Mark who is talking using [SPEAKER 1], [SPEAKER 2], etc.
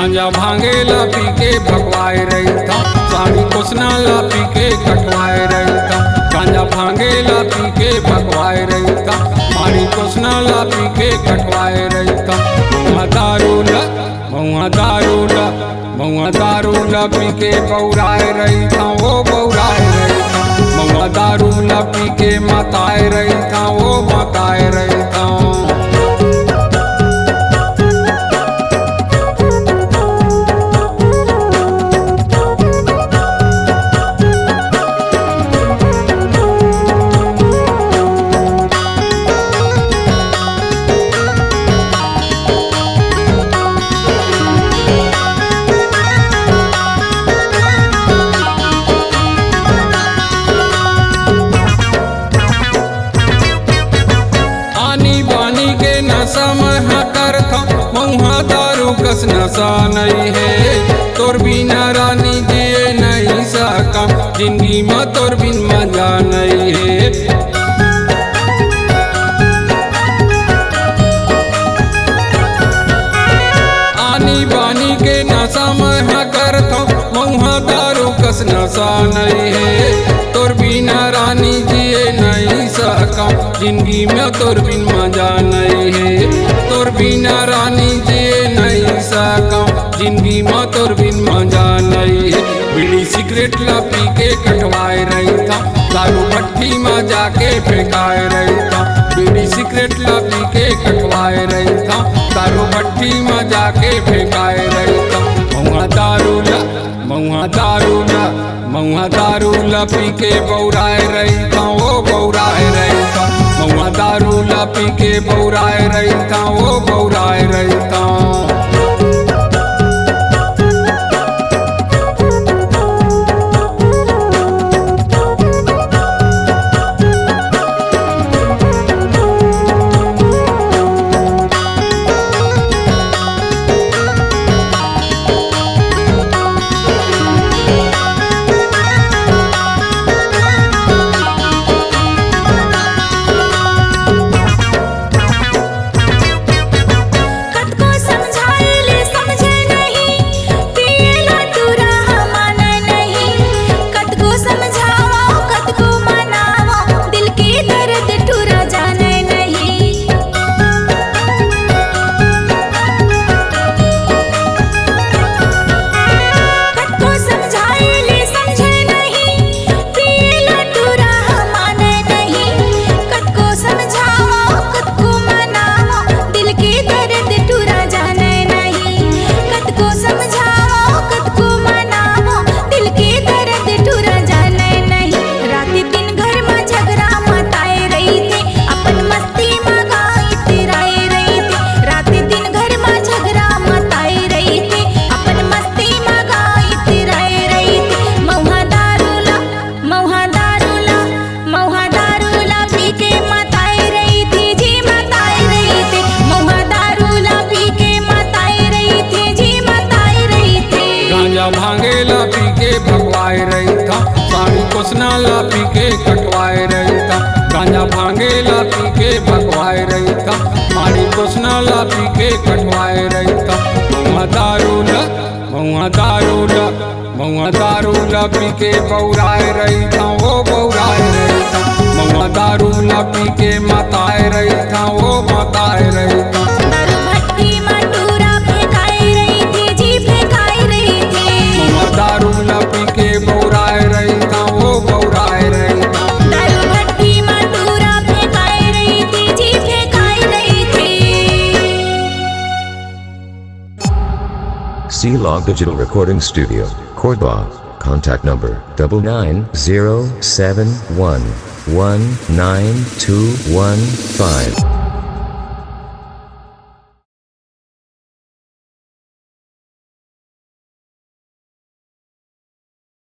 [SPEAKER 1] गांजा भांगेला पी के भगवाए रही था, साड़ी कोसनाला पी के कटवाए रही था। गांजा भांगेला पी के भगवाए रही था, साड़ी कोसनाला पी के कटवाए रही था। महुआ दारूला महुआ दारूला पी के बौराए रही था, वो बौराए रही था। महुआ दारूला पी के माताए रही था, वो माताए रही था। महुआ दारू कस नशा नहीं है, तोर बिना रानी जिए नहीं सका, जिंदगी में तोर बिन मजा नहीं है। आनी बानी के नशा में करता, महुआ दारू कस नशा नहीं है, तोर बिना रानी जिए नहीं सका, जिंदगी में तोर बिन मजा नहीं है। तोर बिना रानी जिए नहीं सका, जिंदगी में तोर बिन मजा नहीं है। बीड़ी सिगरेट ला पी के कटवाए रही था, दारू भट्टी में जाके फेंकाए रही था। बीड़ी सिगरेट ला पी के कटवाए रही था, दारू भट्टी में जाके फेंकाए रही था। महुआ दारूला पी के बौराए रही था, वो बौराए रही था। महुआ दारूला पी के बौराए रही था, वो बौराए रही था। भांगेला पी के भगवाए रही था, साड़ी कोसनाला पी के कटवाए रही था। गांजा भांगेला पी के भगवाए रही था, साड़ी कोसनाला पी के कटवाए रही था। महुआ दारूला पी के बौराए रही था, वो बौराए रही था। महुआ दारूला पी के माताए रही था, वो माताए रही था। दारूला पी के बौराए रही था, वो बौराए रही था।
[SPEAKER 2] दारू भट्टी में टूरा फेंकाई रही थी, जी फेंकाई रही थी।
[SPEAKER 3] C-Log Digital Recording Studio, Cordoba. Contact number 99071192115.